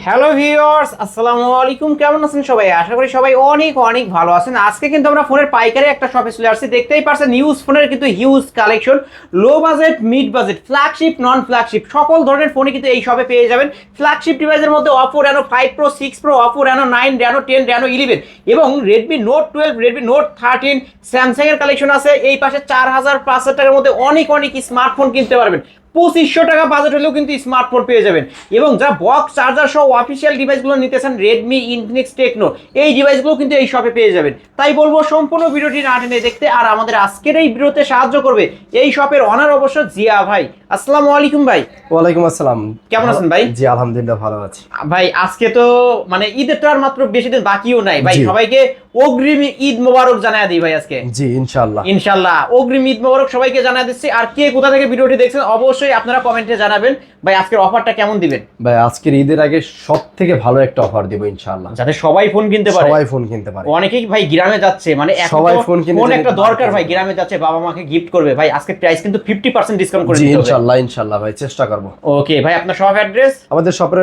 Hello viewers, আসসালামু আলাইকুম। কেমন আছেন সবাই? আশা করি সবাই অনেক অনেক ভালো আছেন। আজকে কিন্তু আমরা ফোনের পাইকারি একটা শপে চলে আসছি। দেখতেই পারছেন ইউজ ফোনের কিন্তু huge collection, low budget, mid budget, flagship, নন ফ্ল্যাগশিপ সকল ধরনের ফোনই কিন্তু এই শপে পেয়ে যাবেন। ফ্ল্যাগশিপ ডিভাইসের মধ্যে Oppo Reno 5 Pro, 6 Pro, Oppo Reno 9, Reno 10, Reno 11 এবং Redmi Note 12, Redmi Note 13, Samsung এর কালেকশন আছে। এই পাশে 4500 টাকার মধ্যে অনেক অনেক স্মার্টফোন কিনতে পারবেন। 2500 টাকা বাজেট হলেও কিন্তু স্মার্টফোন পেয়ে যাবেন। এবং যা বক্স চার্জার সহ অফিসিয়াল ডিভাইসগুলো নিতে চান, রেডমি, ইনফিনিক্স, টেকনো, এই ডিভাইসগুলো কিন্তু এই শপে পেয়ে যাবেন। তাই বলবো সম্পূর্ণ ভিডিওটি না টেনে দেখতে। আর আমাদের আজকের এই ভিডিওতে সাহায্য করবে এই শপের অনার অবশ্য জিয়া ভাই। আসসালামু আলাইকুম ভাই। ওয়ালাইকুম আসসালাম। কেমন আছেন ভাই? জি আলহামদুলিল্লাহ ভালো আছি ভাই। আজকে তো মানে ঈদের তো আর মাত্র বেশি দিন বাকিও নাই ভাই। সবাইকে অগ্রিম ঈদ মোবারক জানায় দিই ভাই আজকে। জি ইনশাআল্লাহ ইনশাআল্লাহ অগ্রিম ঈদ মোবারক সবাইকে জানায় দিচ্ছি। আর কে কোথা থেকে ভিডিওটি দেখছেন অবশ্যই আপনারা কমেন্টে জানাবেন ভাই আজকের অফারটা কেমন দিবেন। ভাই আজকের ঈদের আগে সবথেকে ভালো একটা অফার দিব ইনশাআল্লাহ, যাতে সবাই ফোন কিনতে পারে। সবাই ফোন কিনতে পারে। অনেকেই ভাই গ্রামে যাচ্ছে, মানে সবাই ফোন ফোন একটা দরকার ভাই, গ্রামে যাচ্ছে, বাবা মাকে গিফট করবে ভাই। আজকে প্রাইস কিন্তু 50% ডিসকাউন্ট করে দিতে হবে। ইনশাআল্লাহ ইনশাআল্লাহ ভাই চেষ্টা করব। ওকে ভাই, আপনার শপ অ্যাড্রেস? আমাদের শপের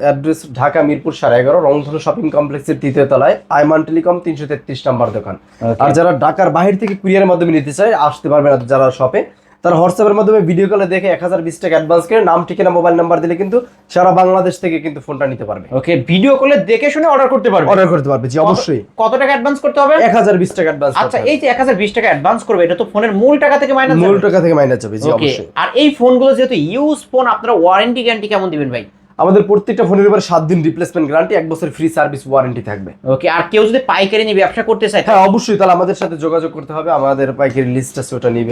অ্যাড্রেস ঢাকা মিরপুর 11.5 রংধনু শপিং কমপ্লেক্সের 3য় তলায়, আইমান টেলিকম 333 নম্বর দোকান। আর যারা ঢাকার বাইরে থেকে কুরিয়ারের মাধ্যমে নিতে চায় আসতে পারবেন। যারা শপে তারা হোয়াটসঅ্যাপের মাধ্যমে ভিডিও কলে দেখে 1020 টাকা অ্যাডভান্স করে নাম ঠিকানা মোবাইল নাম্বার দিলে কিন্তু সারা বাংলাদেশ থেকে কিন্তু ফোনটা নিতে পারবে। ওকে, ভিডিও কলে দেখে শুনে অর্ডার করতে পারবে। জি অবশ্যই। কত টাকা অ্যাডভান্স করতে হবে? 1020 টাকা অ্যাডভান্স। আচ্ছা, এই যে 1020 টাকা অ্যাডভান্স করবে, এটা তো ফোনের মূল টাকা থেকে মাইনাস যাবে। মূল টাকা থেকে মাইনাস যাবে, জি অবশ্যই। আর এই ফোনগুলো যেহেতু ইউজ ফোন, আপনারা ওয়ারেন্টি গ্যারান্টি কেমন দিবেন ভাই? আমাদের প্রত্যেকটা ফোনের উপর 7 দিন রিপ্লেসমেন্ট গ্যারান্টি, 1 বছর ফ্রি সার্ভিস ওয়ারেন্টি থাকবে। ওকে, আর কেউ যদি পাইকারি নিয়ে ব্যবসা করতে চায়? হ্যাঁ অবশ্যই, তাহলে আমাদের সাথে যোগাযোগ করতে হবে। আমাদের পাইকারি লিস্ট আছে, ওটা নিয়ে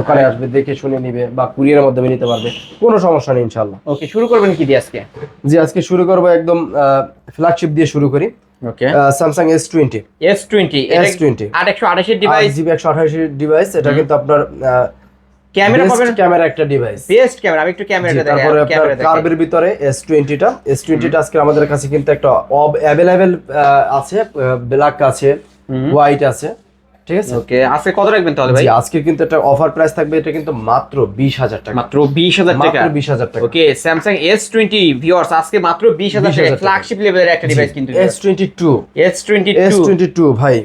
দোকানে আসবে, দেখে শুনে নিবে বা কুরিয়ারের মাধ্যমে নিতে পারবে, কোনো সমস্যা নেই ইনশাআল্লাহ। ওকে, শুরু করবেন কি দিয়ে আজকে? জি আজকে শুরু করব একদম ফ্ল্যাগশিপ দিয়ে শুরু করি। ওকে, স্যামসাং S20 828 এর ডিভাইস, জিবি 128 এর ডিভাইস। এটা কিন্তু আপনার ক্যামেরা পাবেন, ক্যামেরা একটা ডিভাইস, বেস্ট ক্যামেরা। আমি একটু ক্যামেরাটা দেখাই। তারপরে আপনার কার্ভের ভিতরে S20 টা আজকে আমাদের কাছে কিন্তু একটা अवेलेबल আছে, ব্ল্যাক আছে, হোয়াইট আছে, ঠিক আছে। ওকে, আজকে কত রাখবেন তাহলে ভাই? আজকে কিন্তু একটা অফার প্রাইস থাকবে, এটা কিন্তু মাত্র 20000 টাকা। মাত্র 20000 টাকা? মাত্র 20000 টাকা। ওকে, স্যামসাং S20 ভিউয়ার্স আজকে মাত্র 20000 টাকা ফ্ল্যাগশিপ লেভেলের একটা ডিভাইস কিন্তু। S22 ভাই,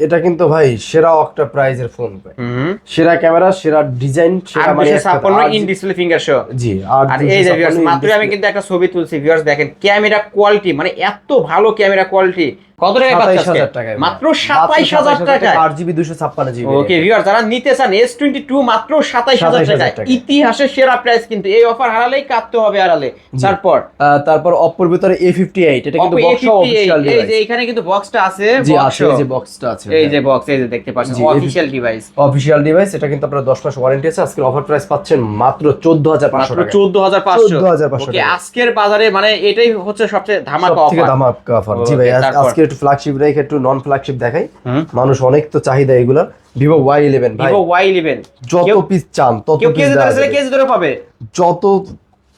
এটা কিন্তু ভাই সেরা অক্টা প্রাইজের ফোন ভাই। সেরা ক্যামেরা, সেরা ডিজাইন, সেরা মানে 256 ইন ডিসপ্লে ফিঙ্গার শো। জি, আর এই যে ভিউয়ার্স মাত্র আমি কিন্তু একটা ছবি তুলছি। ভিউয়ার্স দেখেন ক্যামেরা কোয়ালিটি, মানে এত ভালো ক্যামেরা কোয়ালিটি। কত টাকা পাচ্ছেন? 27000 টাকা। মাত্র 27000 টাকা। 8GB 256GB। ওকে ভিউয়ার্স, যারা নিতে চান S22 মাত্র 27000 টাকা, ইতিহাসের সেরা প্রাইস কিন্তু। এই অফার হারালেই কাটতে হবে হারালে। তারপর Oppo এর ভিতরে A58, এটা কিন্তু বক্স অফিশিয়াল ডিভাইস। এই যে এখানে কিন্তু বক্সটা আছে, জি আছে, এই যে বক্সটা আছে, এই যে বক্স, এই যে দেখতে পাচ্ছেন অফিশিয়াল ডিভাইস। এটা কিন্তু আপনারা 10 মাস ওয়ারেন্টি আছে। আজকের অফার প্রাইস পাচ্ছেন মাত্র 14500 টাকা। 14500। ওকে, আজকের বাজারে মানে এটাই হচ্ছে সবচেয়ে ধামাকা অফার। ধামাকা অফার। জি ভাই, আজকে একটু ফ্ল্যাগশিপ রেখে একটু নন ফ্ল্যাগশিপ দেখাই। মানুষ অনেক তো চাহিদা এগুলা। Vivo Y11 ভাই, Vivo Y11 যত পিস চান তত পিস কেজি ধরে পাবে। যত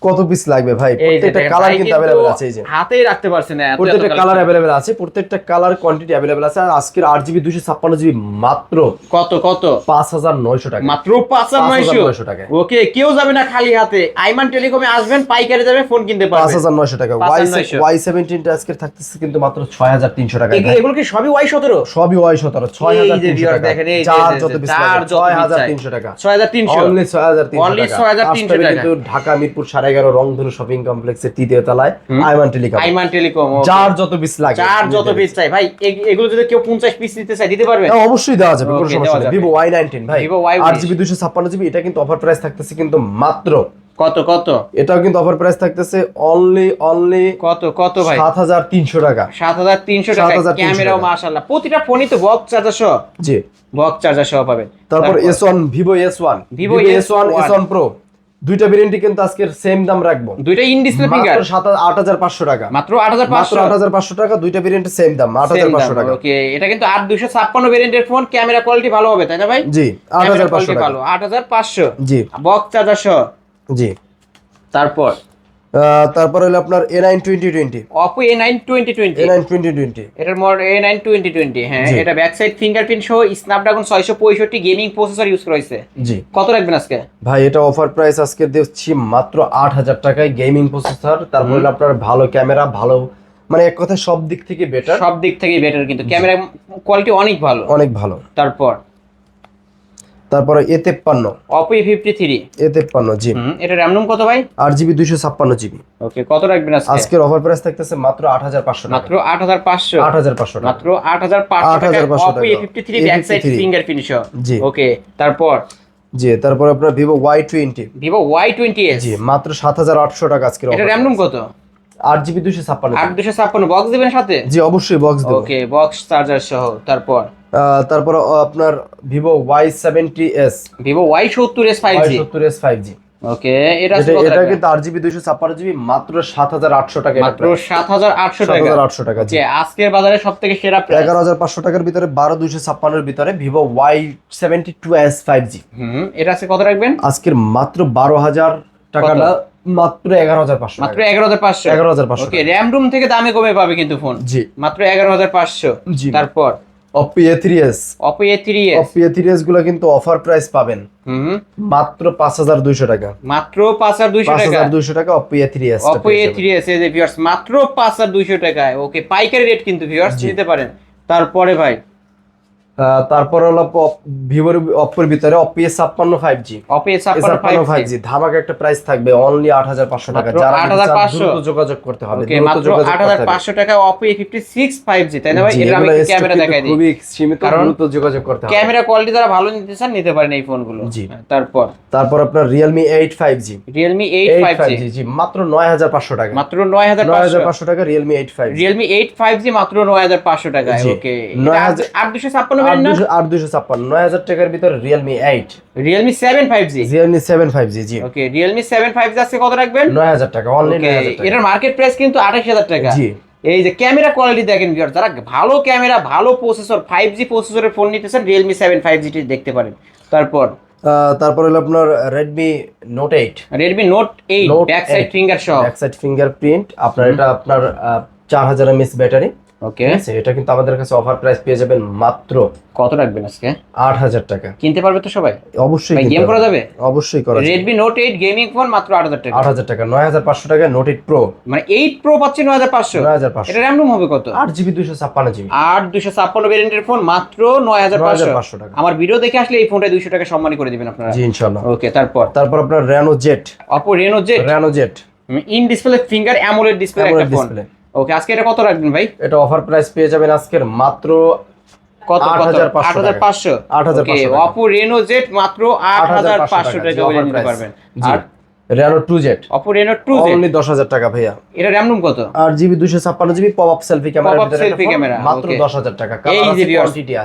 কত পিস লাগবে ভাই, প্রত্যেকটা কালার কিন্তু अवेलेबल আছে। এই যে হাতেই রাখতে পারছেন না, প্রত্যেকটা কালার अवेलेबल আছে, প্রত্যেকটা কালার কোয়ান্টিটি अवेलेबल আছে। আর আজকের 8GB 256GB মাত্র কত 5900 টাকা। মাত্র 5900 টাকা। ওকে, কেউ যাবে না খালি হাতে। আইমান টেলিকমে আসবেন, পাইকারি যাবে, ফোন কিনতে পারবেন 5900 টাকা। Y17 টা আজকে থাকতেছে কিন্তু মাত্র 6300 টাকা। এগুলো কি সবই Y17? সবই Y17, 6300 টাকা। দেখেন এই চার যত পিস লাগে 6300 টাকা। 6300 অনলি 6300 টাকা। কিন্তু ঢাকা মিরপুর 11.5 রংধনু শপিং কমপ্লেক্সের 3য় তলায় আইমান টেলিকম। যার যত পিস চাই ভাই, এগুলো যদি কেউ 50 পিস নিতে চায় দিতে পারবে? অবশ্যই দেওয়া যাবে, কোনো সমস্যা নেই। Vivo Y19 ভাই, 8GB 256GB, এটা কিন্তু অফার প্রাইস থাকতেছে কিন্তু মাত্র কত এটাও কিন্তু অফার প্রাইস থাকতেছে অনলি কত ভাই? 7300 টাকা। 7300 টাকা। ক্যামেরাও মাশাআল্লাহ, প্রতিটা ফোনই তো বক্স চার্জার সহ। জি, বক্স চার্জার সহ পাবেন। তারপর S1, Vivo S1 Pro, দুইটা ভেরিয়েন্টই কিন্তু আজকের সেম দাম রাখবো। দুইটা ইন ডিসপ্লে ফিঙ্গার, মাত্র 8500 টাকা। মাত্র 8500 টাকা। দুইটা ভেরিয়েন্টের সেম দাম 8500 টাকা। ওকে, এটা কিন্তু 8256 ভেরিয়েন্টের ফোন, ক্যামেরা কোয়ালিটি ভালো হবে, তাই না ভাই? জি, 8500 টাকা। ভালো 8500। জি, বক্স চার্জার সহ। জি। তারপর তারপর হলো আপনার A9 2020, Oppo A9 2020, A9 2020। এটার মডেল A9 2020, হ্যাঁ জি। এটা ব্যাক সাইড ফিঙ্গারপ্রিন্ট সহ স্ন্যাপড্রাগন 665 গেমিং প্রসেসর ইউজ করা হয়েছে। জি কত রাখবেন আজকে? ভাই, এটা অফার প্রাইস আজকে দিচ্ছি মাত্র 8,000 টাকায়, গেমিং প্রসেসর, তারপর হলো আপনার ভালো ক্যামেরা, ভালো মানে এক কথায় সব দিক থেকে বেটার, সব দিক থেকে বেটার, কিন্তু ক্যামেরা কোয়ালিটি অনেক ভালো। অনেক ভালো। তারপরে A53, Oppo A53, A53 জি, এটা র্যাম রুম কত ভাই? 8GB 256GB। ওকে, কত রাখবেন আজকে? আজকের অফার প্রাইস থাকতেছে মাত্র 8,500 টাকা, মাত্র 8500, 8,500 টাকা, মাত্র 8500 টাকা 8,500 Oppo টাকা। A53 back side A53 fingerprint সহ। জি। ওকে, তারপর জি, তারপর আপনার Vivo Y20 Vivo Y20s, জি, মাত্র 7,800 টাকা আজকের এটা অফার। র্যাম রুম কত? 8GB 256। 8256 বক্স দিবেন সাথে? জি অবশ্যই বক্স দেব। ওকে, বক্স চার্জার সহ। তারপর আপনার Vivo Y70s, Vivo Y70s 5G, Y70s 5G। ওকে, এটা এটা কিন্তু 8GB 256GB, মাত্র 7,800 টাকা, মাত্র 7800 টাকা। 7,800 টাকা জি। যে আজকের বাজারে সবথেকে সেরা প্রাইস। 11,500 টাকার ভিতরে 12,256 এর ভিতরে Vivo Y72s 5G, এটা আজকে কত রাখবেন? আজকের মাত্র 12,000 টাকা না, মাত্র 11,500 মাত্র 11500, 11,500 ওকে, র্যাম রুম থেকে দামে কমে পাবে কিন্তু ফোন। জি। মাত্র 11500। জি। তারপর Oppo A3s, Oppo A3s, Oppo A3s গুলো কিন্তু অফার প্রাইস পাবেন মাত্র 5,200 টাকা, মাত্র 5200 টাকা। 5,200 টাকা Oppo A3s। Oppo A3s এই যে ভিউয়ার্স, মাত্র 5200 টাকায়। ওকে, পাইকারি রেট কিন্তু ভিউয়ার্স, নিতে পারেন। তারপরে ভাই তারপর হলো ভিভোর অপ্পোর ভিতরে Oppo A56 5G, Oppo A56 5G ধামাকা একটা প্রাইস থাকবে অনলি 8,500 টাকা। মাত্র যারা 8,500 দ্রুত যোগাযোগ করতে হবে, ওকে, দ্রুত মাত্র যোগাযোগ করতে হবে। 8500 টাকা Oppo A56 5G, তাই না ভাই? জি, এটা আমি এগুলো ক্যামেরা stock দেখাই কিন্তু দিই, খুবই সীমিত, কারণ দ্রুত যোগাযোগ করতে হবে। ক্যামেরা কোয়ালিটি যারা ভালো নিতে চান নিতে পারেন এই ফোনগুলো। জি। তারপর আপনার Realme 8 5G, Realme 8 5G, জি, মাত্র 9,500 টাকা, মাত্র 9500 টাকা Realme 8 5G। Realme 8 5G মাত্র 9500 টাকায়। জি। ওকে, 9,256 8256 না? 9,000 টাকার ভিতরে Realme 8, Realme 7 5G, Realme 7 5G জি, ওকে, Realme 7 5G আজকে কত রাখবেন? 9,000 টাকা, অনলি ওকে, 9,000 টাকা। এটার মার্কেট প্রাইস কিন্তু 28000 টাকা। জি। এই যে ক্যামেরা কোয়ালিটি দেখেন ভিউয়ার, যারা ভালো ক্যামেরা, ভালো প্রসেসর, 5G প্রসেসরের ফোন নিতেছেন, Realme 7 5G টি দেখতে পারেন। তারপর হলো আপনার Redmi Note 8, Redmi Note 8 back side finger সহ, ব্যাক সাইড ফিঙ্গারপ্রিন্ট আপনার, এটা আপনার 4000 mAh ব্যাটারি। ওকে, ঠিক আছে, এটা কিন্তু আমাদের কাছে অফার প্রাইস পেয়ে যাবেন মাত্র কত রাখবেন আজকে? 8,000 টাকা। কিনতে পারবে তো সবাই? অবশ্যই ভাই, কিনতে গেম করা পারবেন। যাবে? অবশ্যই করা যাবে। Redmi Note 8 গেমিং ফোন মাত্র 8000 টাকা। 8,000 টাকা, 9,500 টাকা Note 8 Pro, মানে 8 Pro পাচ্ছি 9500। 9,500। এটা র্যাম রুম হবে কত? 8GB 256GB, 8256 ভেরিয়েন্টের ফোন মাত্র 9500 টাকা। আমার ভিডিও দেখে আসলে এই ফোনটা 200 টাকা সম্মানী করে দিবেন আপনারা। জি ইনশাআল্লাহ। ওকে, তারপর আপনার Reno Z, Oppo Reno Z, in display finger AMOLED display একটা ফোন। ওকে, আজকে এটা কত রাখবেন ভাই? এটা অফার প্রাইস পেয়ে যাবেন আজকের মাত্র কত? 8,500 ওকে, Oppo Reno Z মাত্র 8500 টাকা হলে নিতে পারবেন। আর Reno 2Z, Oppo Reno 2Z only 10,000 টাকা ভাইয়া। এটা র্যাম রুম কত? 8GB 256GB pop up selfie camera, Pop-up selfie camera, মাত্র okay. 10,000 টাকা। এই যে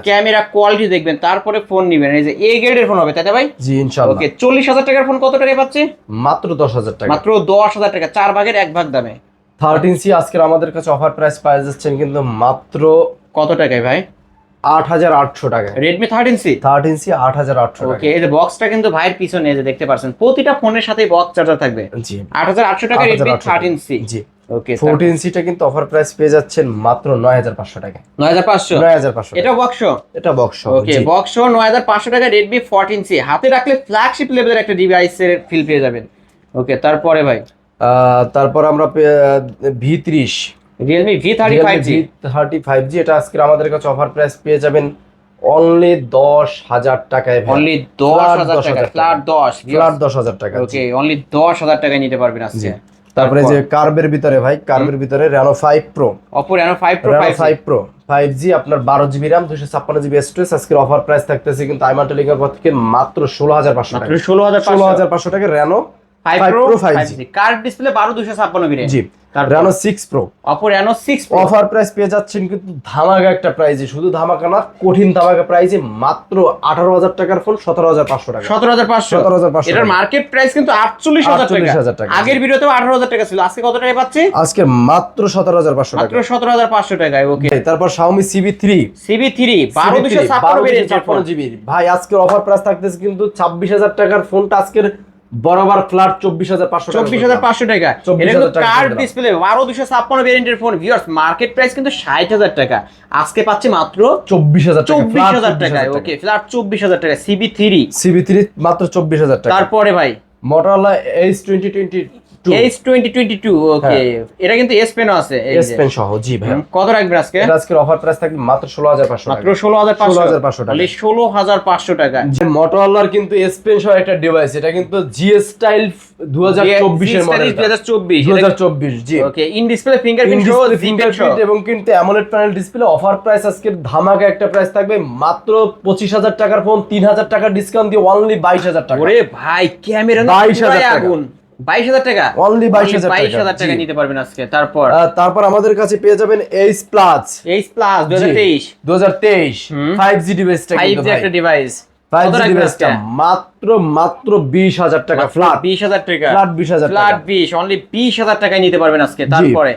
ক্যামেরা কোয়ালিটি দেখবেন, তারপরে ফোন নেবেন। এই যে এ গ্রেডের ফোন হবে, তাই না ভাই? জি ইনশাআল্লাহ। ওকে, 40000 টাকার ফোন কত টাকায় পাচ্ছি? মাত্র 10,000 টাকা, মাত্র 10000 টাকা, 4 ভাগের 1 ভাগ দামে। 13C আজকের আমাদের কাছে অফার প্রাইস পাওয়া যাচ্ছেন কিন্তু মাত্র কত টাকায় ভাই? 8,800 টাকা। Redmi 13C 13C 8,800 টাকা। ওকে, এই যে বক্সটা কিন্তু ভাইয়ের পিছনে এই যে দেখতে পাচ্ছেন, প্রতিটা ফোনের সাথে বক্স চার্জার থাকবে। জি 8800 টাকা Redmi 13C। জি ওকে, 14C টা কিন্তু অফার প্রাইস পেয়ে যাচ্ছেন মাত্র 9,500 টাকা। 9500 9,500 এটা বক্স। এটা বক্স। ওকে, বক্স 9500 টাকা Redmi 14C, হাতে রাখলে ফ্ল্যাগশিপ লেভেলের একটা ডিভাইসের ফিল পেয়ে যাবেন। ওকে, তারপরে ভাই তারপর আমরা V30, Realme V35G, V35G এটা আজকে আমাদের কাছে অফার প্রাইস পেয়ে যাবেন অনলি 10,000 টাকায়। অনলি 10000 টাকা, ফ্ল্যাট 10, ফ্ল্যাট 10,000 টাকা। ওকে, অনলি 10000 টাকায় নিতে পারবেন আজকে। তারপরে যে কার্ভের ভিতরে ভাই, কার্ভের ভিতরে Reno 5 Pro, Oppo Reno 5 Pro 5 Pro 5G আপনার 12GB RAM 256GB স্টোরেজ। আজকের অফার প্রাইস থাকতেছে কিন্তু আইমান টেলিকম পক্ষ থেকে মাত্র 16,500 টাকা। মাত্র 16500 টাকা Reno 5 5 Pro Pro 5G। Curve display 12256 variant. জি, Reno 6 Pro, Oppo Reno 6 Pro offer price পেয়ে যাচ্ছেন কিন্তু ধামাকা একটা প্রাইজে, শুধু ধামাকা না, কঠিন ধামাকা প্রাইজে মাত্র 18,000 টাকার ফোন 17,500 টাকা। 17500 17,500 এটার মার্কেট প্রাইস কিন্তু 48000 টাকা। আগের ভিডিওতেও 18000 টাকা ছিল, আজকে কত টাকায় পাচ্ছি? আজকে মাত্র 17,500 মাত্র টাকা। 17500 টাকায়। ওকে, তারপর Xiaomi CB3 12256 ভেরিয়েন্টের ফোন। 12GB ভাই, আজকের অফার প্রাইস থাকতেছে কিন্তু 26,000 টাকার ফোনটা আজকের বরাবর ফ্ল্যাট 24,500 টাকা। 24,500 টাকা। এটা 24,000 কিন্তু টাকা কার্ভ দিলাম। ডিসপ্লে 12256 ভেরিয়েন্টের ফোন। ভিউয়ার্স মার্কেট প্রাইস কিন্তু 60,000 টাকা, আজকে পাচ্ছি মাত্র 24,000 টাকা। 24,000 টাকায়। ওকে, ফ্ল্যাট 24,000 টাকা। CB3 মাত্র 24,000 টাকা। তারপরে ভাই Motorola H2022 H2022। ওকে, এটা কিন্তু S Pen আছে, এই S যে Pen সহ। জি ভাই, কত রাখবেন আজকে? এটা আজকের অফার প্রাইস থাকবে মাত্র 16,500 টাকা। মাত্র 16,500 টাকা। 16,500 টাকা। যে Motorola কিন্তু S Pen সহ একটা ডিভাইস, এটা কিন্তু GS Style 2024 এর model. 2024 G. Okay, in display fingerprint সহ, ফিঙ্গারপ্রিন্ট এবং কিন্তু AMOLED panel display. Offer price আজকের ধামাকা একটা প্রাইস থাকবে মাত্র 25,000 টাকার ফোন 3,000 টাকা ডিসকাউন্ট দিয়ে অনলি 22,000 টাকা। ওরে ভাই, ক্যামেরা না 22,000 টাকা। আগুন। 22,000 টাকা, অনলি 22,000 টাকা। 22,000 টাকা জি। নিতে পারবেন আজকে। তারপর তারপর আমাদের কাছে পেয়ে যাবেন H Plus H Plus 2023 2023 5G ডিভাইসটা কিন্তু 5G একটা ডিভাইস। 5G ডিভাইসটা মাত্র 20,000 টাকা ফ্ল্যাট। 20,000 টাকা, ফ্ল্যাট 20,000 টাকা। ফ্ল্যাট 20, অনলি 20,000 টাকায় নিতে পারবেন আজকে। তারপরে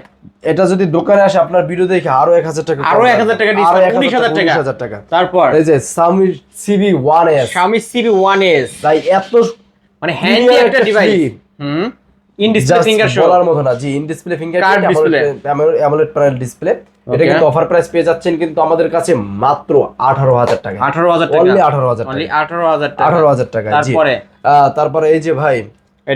এটা যদি দোকানে আসে আপনার ভিডিও দেখে আরো 1,000 টাকা, আরো 1,000 টাকা ডিসকাউন্ট, 19,000 টাকা। তারপর এই যে Xiaomi CB1S, Xiaomi CB1S, তাই এত মানে হ্যান্ডি একটা ডিভাইস। ইন ডিসপ্লে ফিঙ্গার শো বলার মতো না। জি, in display fingerprint, AMOLED panel display. এটা কিন্তু অফার প্রাইস পেয়ে যাচ্ছেন কিন্তু আমাদের কাছে মাত্র 18,000 টাকা। 18,000 টাকা, অনলি 18,000 টাকা। অনলি 18,000 টাকা। 18,000 টাকা। জি। তারপরে এই যে ভাই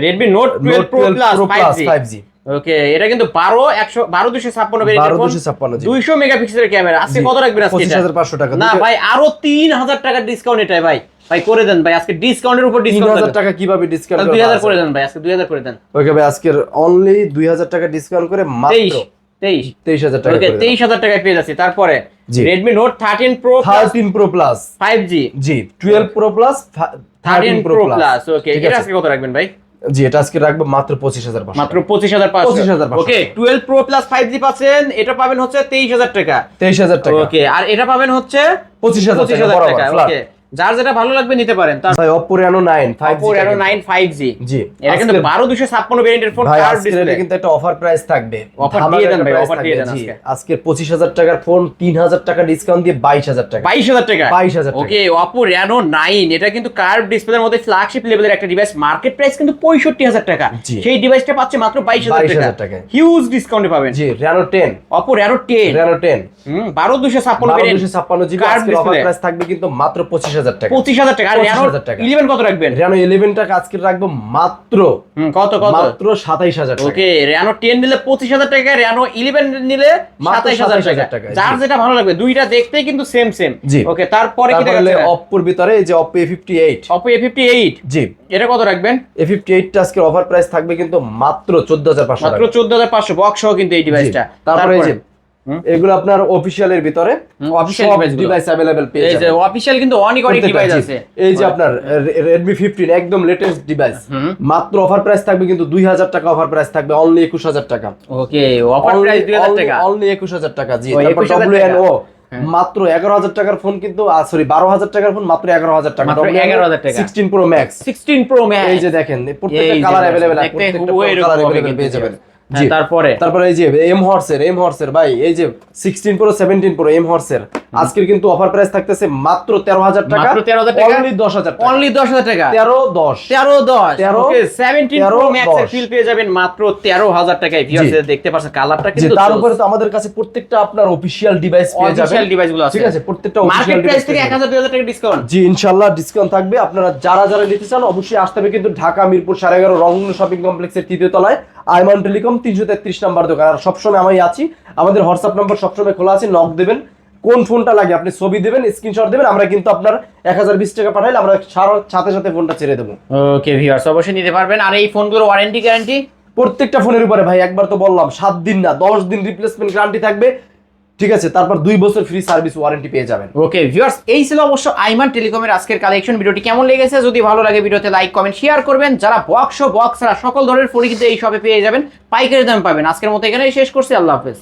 Redmi Note 12 Pro Plus 5G। ওকে, এটা কিন্তু 12,256 ভেরিয়েন্টের ফোন, 200 মেগাপিক্সেলের ক্যামেরা। আজকে কত রাখবেন আজকে? 25,500 টাকা। না ভাই, আরো 3,000 টাকা ডিসকাউন্ট এটাই ভাই। ভাই করে দেন ভাই, আজকে ডিসকাউন্টের উপর ডিসকাউন্ট। 3,000 টাকা কিভাবে ডিসকাউন্ট? 2,000 করে দেন ভাই, আজকে 2,000 করে দেন। ওকে ভাই, আজকের অনলি 2,000 টাকা ডিসকাউন্ট করে মাত্র 23,000 টাকা। ওকে, 23,000 টাকায় পেয়ে যাচ্ছি। তারপরে Redmi Note 13 Pro 13 Pro Plus 5G। জি, 12 Pro Plus 13 Pro Plus। ওকে, এটা আজকে কত রাখবেন ভাই? জি, এটা আজকে রাখবো মাত্র 25,500। মাত্র 25,500। ওকে, 12 Pro Plus 5G পাচ্ছেন, এটা পাবেন হচ্ছে 23,000 টাকা। 23,000 টাকা। ওকে, আর এটা পাবেন হচ্ছে 25,000 টাকা। ওকে, যার যেটা ভালো লাগবে নিতে পারেন। ভাই Oppo Reno 9 5G। Oppo Reno 9 5G। জি, এটা কিন্তু 12,256 ভেরিয়েন্টের ফোন, ভাই কার্ভ আজকে ডিসপ্লে। এটা কিন্তু একটা অফার প্রাইস থাকবে। অফার দিয়ে দেন ভাই, অফার দিয়ে দেন আজকে। আজকে 25,000 টাকার ফোন 3,000 টাকা ডিসকাউন্ট দিয়ে 22,000 টাকা। 22,000 টাকা। 22,000 টাকা। ওকে, Oppo Reno 9, এটা কিন্তু কার্ভ ডিসপ্লের মধ্যে ফ্ল্যাগশিপ লেভেলের একটা ডিভাইস। মার্কেট প্রাইস কিন্তু 65,000 টাকা। জি। সেই ডিভাইসটা পাচ্ছে মাত্র 22,000 টাকা। হিউজ ডিসকাউন্টে পাবেন। জি, Reno 10 Oppo Reno 10 12,256 variant, 1256 GB. Curve আজকে অফার ডিসপ্লে প্রাইস থাকবে কিন্তু মাত্র 25,000 টাকা। 25,000 টাকা। আর Reno 25,000 টাকা। 11 কত রাখবেন? Reno 11 টাকা আজকে রাখবো মাত্র কত মাত্র 27,000 টাকা। ওকে, Reno 10 নিলে 25,000 টাকা, Reno 11 নিলে মাত্র 27,000 টাকা। যার যেটা ভালো লাগবে, দুইটা দেখতেই কিন্তু সেম। জি। ওকে, তারপরে কি তারপরে দেখাচ্ছেন? Oppo এর ভিতরে এই যে Oppo A58। Oppo A58, জি, এটা কত রাখবেন? A58 টা আজকে অফার প্রাইস থাকবে কিন্তু মাত্র 14,500 মাত্র টাকা। 14,500 বক্স সহ কিন্তু এই ডিভাইসটা। তারপরে এই যে এগুলো আপনার অফিশিয়াল এর ভিতরে অফিশিয়াল ডিভাইস अवेलेबल পেয়ে এই যে যাবেন। অফিশিয়াল কিন্তু অনেক ডিভাইস আছে। এই যে আপনার Redmi 15 একদম লেটেস্ট ডিভাইস, মাত্র অফার প্রাইস থাকবে কিন্তু 2,000 টাকা। অফার প্রাইস থাকবে অনলি 21,000 টাকা। ওকে, অফার প্রাইস 2,000 টাকা, অনলি 21,000 টাকা। জি, ওই তারপর 21,000 টাকা। WNO মাত্র 11,000 টাকার ফোন কিন্তু, সরি 12,000 টাকার ফোন মাত্র 11,000 টাকা। মাত্র 11,000 টাকা। 16 Pro Max 16 Pro Max। এই যে দেখেন প্রত্যেকটা কালার अवेलेबल আছে, প্রত্যেকটা কালার अवेलेबल পেয়ে যাবেন। জি, তারপরে এই যে এম হর্সের ভাই এই যে 16 Pro 17 Pro এম হর্সের আজকের কিন্তু অফার প্রাইস থাকতেছে মাত্র 13,000 টাকা। মাত্র 13,000 টাকা, অনলি 10,000 টাকা। অনলি 10,000 টাকা। 13,10 ওকে, 17 Pro Max এর ফিল পেয়ে যাবেন মাত্র 13,000 টাকায়। ভিউয়ার্স দেখতে পাচ্ছেন কালারটা জি, কিন্তু। তার উপরে তো আমাদের কাছে প্রত্যেকটা আপনার অফিশিয়াল ডিভাইস পেয়ে যাবেন। অফিশিয়াল ডিভাইসগুলো আছে, ঠিক আছে, প্রত্যেকটা মার্কেট অফিশিয়াল প্রাইস ডিভাইস থেকে 1,000 2,000 টাকা ডিসকাউন্ট। জি, ইনশাআল্লাহ ডিসকাউন্ট থাকবে। আপনারা যারা নিতে চান অবশ্যই আসতে হবে কিন্তু ঢাকা মিরপুর 11.5 রংধনু শপিং কমপ্লেক্সের 3য় তলায় আইমান টেলিকম 333 নাম্বার দোকান। আর সবসময় আমি আছি, আমাদের হোয়াটসঅ্যাপ নাম্বার সবসময় খোলা আছে, নক দেবেন। কোন ফোনটা লাগে আপনি ছবি দেবেন, স্ক্রিনশট দেবেন, আমরা কিন্তু আপনার 1020 টাকা পাঠাইলে আমরা সাথে সাথে ফোনটা ছেড়ে দেবো। ওকে ভিউয়ার্স, অবশ্যই নিতে পারবেন। আর এই ফোনগুলোর ওয়ারেন্টি গ্যারান্টি প্রত্যেকটা ফোনের উপরে ভাই একবার তো বললাম 7 দিন না 10 দিন রিপ্লেসমেন্ট গ্যারান্টি থাকবে। ঠিক আছে, তারপর 2 বছর ফ্রি সার্ভিস ওয়ারেন্টি পেয়ে যাবেন। ওকে ভিউয়ার্স, এই ছিল অবশ্য আইমান টেলিকমের আজকের কালেকশন। ভিডিওটি কেমন লেগেছে? যদি ভালো লাগে ভিডিওতে লাইক কমেন্ট শেয়ার করবেন। যারা বক্স ছাড়া সকল ধরনের ফোন কিন্তু এই শপে পেয়ে যাবেন, পাইকারি দাম পাবেন। আজকের মতো এখানেই শেষ করছি, আল্লাহ হাফেজ।